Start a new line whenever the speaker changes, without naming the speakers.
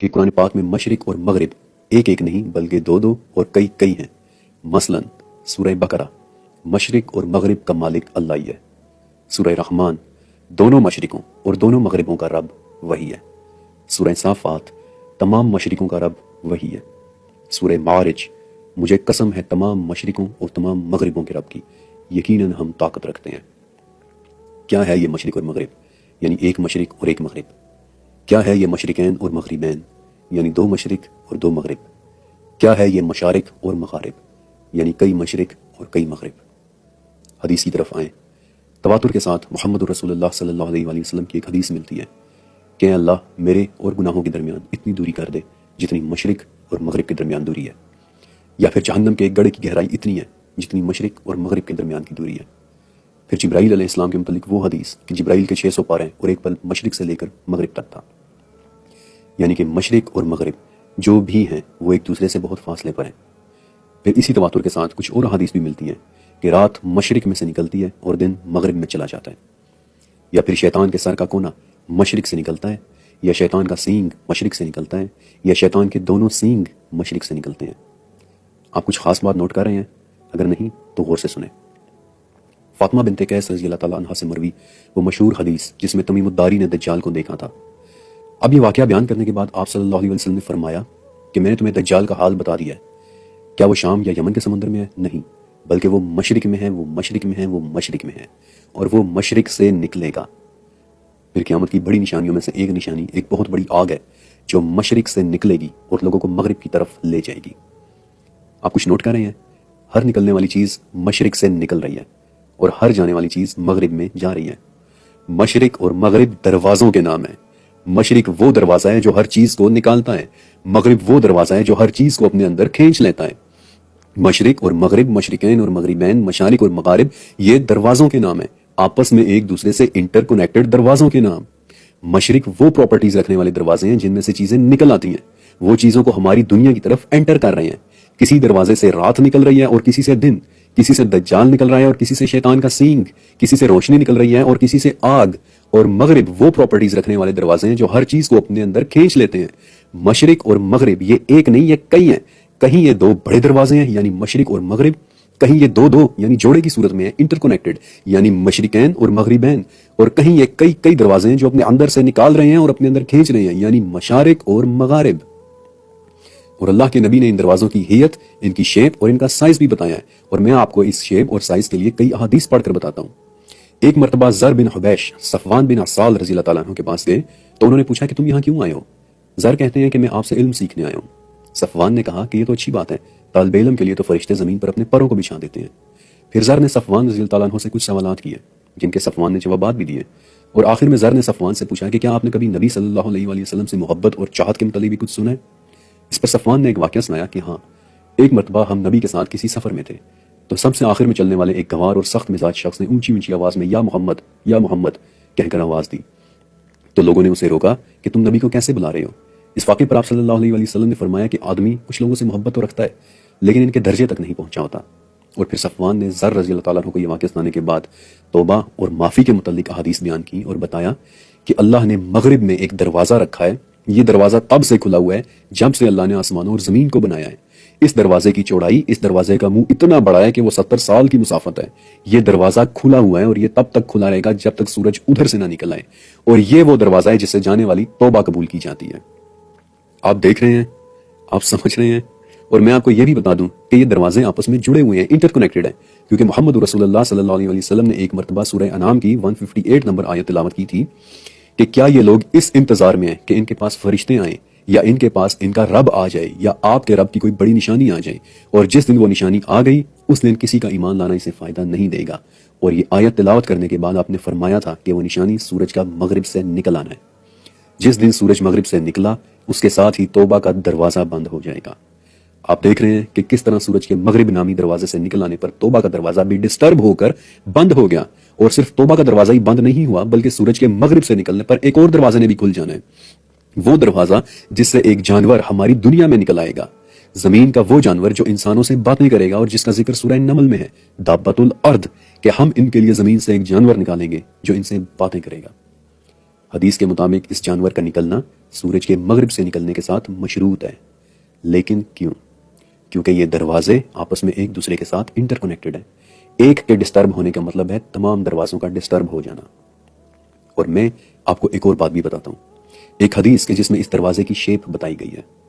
کہ قرآن پاک میں مشرق اور مغرب ایک ایک نہیں بلکہ دو دو اور کئی کئی ہیں۔ مثلاً سورہ بقرہ مشرق اور مغرب کا مالک اللہ ہی ہے۔ سورہ رحمان دونوں مشرقوں اور دونوں مغربوں کا رب وہی ہے۔ سورہ صافات تمام مشرقوں کا رب وہی ہے۔ سورہ معارج مجھے قسم ہے تمام مشرقوں اور تمام مغربوں کے رب کی، یقیناً ہم طاقت رکھتے ہیں۔ کیا ہے یہ مشرق اور مغرب؟ یعنی ایک مشرق اور ایک مغرب۔ کیا ہے یہ مشرقین اور مغربین؟ یعنی دو مشرق اور دو مغرب۔ کیا ہے یہ مشارق اور مغارب؟ یعنی کئی مشرق اور کئی مغرب۔ حدیث کی طرف آئیں۔ تواتر کے ساتھ محمد رسول اللہ صلی اللہ علیہ وآلہ وسلم کی ایک حدیث ملتی ہے کہ اے اللہ میرے اور گناہوں کے درمیان اتنی دوری کر دے جتنی مشرق اور مغرب کے درمیان دوری ہے، یا پھر جہنم کے ایک گڑھے کی گہرائی اتنی ہے جتنی مشرق اور مغرب کے درمیان کی دوری ہے۔ پھر جبرائیل علیہ السلام کے متعلق وہ حدیث کہ جبرائیل کے 600 پارے اور ایک پل مشرق سے لے کر مغرب تک تھا، یعنی کہ مشرق اور مغرب جو بھی ہیں وہ ایک دوسرے سے بہت فاصلے پر ہیں۔ پھر اسی تواتر کے ساتھ کچھ اور حدیث بھی ملتی ہیں کہ رات مشرق میں سے نکلتی ہے اور دن مغرب میں چلا جاتا ہے، یا پھر شیطان کے سر کا کونا مشرق سے نکلتا ہے، یا شیطان کا سینگ مشرق سے نکلتا ہے، یا شیطان کے دونوں سینگ مشرق سے نکلتے ہیں۔ آپ کچھ خاص بات نوٹ کر رہے ہیں؟ اگر نہیں تو غور سے سنیں۔ فاطمہ بنت قیس رضی اللہ تعالیٰ عنہ سے مروی وہ مشہور حدیث جس میں تمیم الداری نے دجال کو دیکھا تھا۔ اب یہ واقعہ بیان کرنے کے بعد آپ صلی اللہ علیہ وسلم نے فرمایا کہ میں نے تمہیں دجال کا حال بتا دیا ہے۔ کیا وہ شام یا یمن کے سمندر میں ہے؟ نہیں، بلکہ وہ مشرق میں ہے، وہ مشرق میں ہے، وہ مشرق میں ہے، اور وہ مشرق سے نکلے گا۔ پھر قیامت کی بڑی نشانیوں میں سے ایک نشانی ایک بہت بڑی آگ ہے جو مشرق سے نکلے گی اور لوگوں کو مغرب کی طرف لے جائے گی۔ آپ کچھ نوٹ کر رہے ہیں؟ ہر نکلنے والی چیز مشرق سے نکل رہی ہے اور ہر جانے والی چیز مغرب میں جا رہی ہے۔ مشرق اور مغرب دروازوں کے نام ہیں۔ مشرق وہ دروازہ ہے جو ہر چیز کو نکالتا ہے، مغرب وہ دروازہ ہے جو ہر چیز کو اپنے اندر کھینچ لیتا ہے۔ مشرق اور مغرب، مشرقین اور مغربین، مشارق اور مغارب یہ دروازوں کے نام ہیں، آپس میں ایک دوسرے سے انٹر کنیکٹڈ دروازوں کے نام۔ مشرق وہ پراپرٹیز رکھنے والے دروازے ہیں جن میں سے چیزیں نکل آتی ہیں، وہ چیزوں کو ہماری دنیا کی طرف انٹر کر رہے ہیں۔ کسی دروازے سے رات نکل رہی ہے اور کسی سے دن، کسی سے دجال نکل رہا ہے اور کسی سے شیطان کا سینگ، کسی سے روشنی نکل رہی ہے اور کسی سے آگ۔ اور مغرب وہ پراپرٹیز رکھنے والے دروازے ہیں جو ہر چیز کو اپنے اندر کھینچ لیتے ہیں۔ مشرق اور مغرب یہ ایک نہیں، یہ کئی ہیں۔ کہیں یہ دو بڑے دروازے ہیں یعنی مشرق اور مغرب، کہیں یہ دو دو یعنی جوڑے کی صورت میں ہیں، انٹر کنیکٹڈ یعنی مشرقین اور مغربین، اور کہیں یہ کئی کئی دروازے ہیں جو اپنے اندر سے نکال رہے ہیں اور اپنے اندر کھینچ رہے ہیں یعنی مشارق اور مغارب۔ اور اللہ کے نبی نے ان دروازوں کی ہیئت، ان کی شیپ اور ان کا سائز بھی بتایا ہے، اور میں آپ کو اس شیپ اور سائز کے لیے کئی احادیث پڑھ کر بتاتا ہوں۔ ایک مرتبہ زر بن حبیش صفوان بن عسال رضی اللہ تعالیٰ عنہ کے پاس گئے تو انہوں نے پوچھا کہ تم یہاں کیوں آئے ہو؟ زر کہتے ہیں کہ میں آپ سے علم سیکھنے آیا ہوں۔ صفوان نے کہا کہ یہ تو اچھی بات ہے، طالب علم کے لیے تو فرشتے زمین پر اپنے پروں کو بچھا دیتے ہیں۔ پھر زر نے صفوان رضی اللہ تعالیٰ عنہ سے کچھ سوالات کیے جن کے صفوان نے جوابات بھی دیے، اور آخر میں زر نے صفوان سے پوچھا کہ کیا آپ نے کبھی نبی صلی اللہ علیہ وآلہ وسلم سے محبت اور چاہت کے متعلق بھی کچھ سنا ہے؟ اس پر صفوان نے ایک واقعہ سنایا کہ ہاں، ایک مرتبہ ہم نبی کے ساتھ کسی سفر میں تھے تو سب سے آخر میں چلنے والے ایک گوار اور سخت مزاج شخص نے اونچی اونچی آواز میں یا محمد کہہ کر آواز دی تو لوگوں نے اسے روکا کہ تم نبی کو کیسے بلا رہے ہو؟ اس واقعے پر آپ صلی اللہ علیہ وآلہ وسلم نے فرمایا کہ آدمی کچھ لوگوں سے محبت تو رکھتا ہے لیکن ان کے درجے تک نہیں پہنچا ہوتا۔ اور پھر صفوان نے زر رضی اللہ تعالیٰ عنہ کو یہ واقعہ سنانے کے بعد توبہ اور معافی کے متعلق احادیث بیان کی اور بتایا کہ اللہ نے مغرب میں ایک دروازہ رکھا ہے، یہ دروازہ تب سے کھلا ہوا ہے جب سے اللہ نے آسمانوں اور زمین کو بنایا ہے۔ اس دروازے کی چوڑائی، اس دروازے کا منہ اتنا بڑا ہے کہ وہ 70 سال کی مسافت ہے۔ یہ دروازہ کھلا ہوا ہے اور یہ تب تک کھلا رہے گا جب تک سورج ادھر سے نہ نکل آئے، اور یہ وہ دروازہ ہے جس سے جانے والی توبہ قبول کی جاتی ہے۔ آپ دیکھ رہے ہیں، آپ سمجھ رہے ہیں، اور میں آپ کو یہ بھی بتا دوں کہ یہ دروازے آپس میں جڑے ہوئے ہیں، انٹر کنیکٹڈ ہیں، کیونکہ محمد رسول اللہ صلی اللہ علیہ وسلم نے ایک مرتبہ سورہ انعام کی 158 نمبر آیت تلاوت کی تھی کہ کیا یہ لوگ اس انتظار میں ہیں کہ ان کے پاس فرشتے آئیں یا ان کے پاس ان کا رب آ جائے یا آپ کے رب کی کوئی بڑی نشانی آ جائے، اور جس دن وہ نشانی آ گئی اس دن کسی کا ایمان لانا اسے فائدہ نہیں دے گا۔ اور یہ آیت تلاوت کرنے کے بعد آپ نے فرمایا تھا کہ وہ نشانی سورج کا مغرب سے نکل آنا ہے۔ جس دن سورج مغرب سے نکلا اس کے ساتھ ہی توبہ کا دروازہ بند ہو جائے گا۔ آپ دیکھ رہے ہیں کہ کس طرح سورج کے مغرب نامی دروازے سے نکل آنے پر توبہ کا دروازہ بھی ڈسٹرب ہو کر بند ہو گیا، اور صرف توبہ کا دروازہ ہی بند نہیں ہوا بلکہ سورج کے مغرب سے نکلنے پر ایک اور دروازے نے بھی کھل جانا ہے، وہ دروازہ جس سے ایک جانور ہماری دنیا میں نکل آئے گا، زمین کا وہ جانور جو انسانوں سے باتیں کرے گا اور جس کا ذکر سورہ نمل میں ہے، دابۃ الارض، کہ ہم ان کے لیے زمین سے ایک جانور نکالیں گے جو ان سے باتیں کرے گا۔ حدیث کے مطابق اس جانور کا نکلنا سورج کے مغرب سے نکلنے کے ساتھ مشروط ہے۔ لیکن کیوں؟ کیونکہ یہ دروازے آپس میں ایک دوسرے کے ساتھ انٹر کنیکٹڈ ہیں۔ ایک کے ڈسٹرب ہونے کا مطلب ہے تمام دروازوں کا ڈسٹرب ہو جانا۔ اور میں آپ کو ایک اور بات بھی بتاتا ہوں، ایک حدیث کے جس میں اس دروازے کی شیپ بتائی گئی ہے۔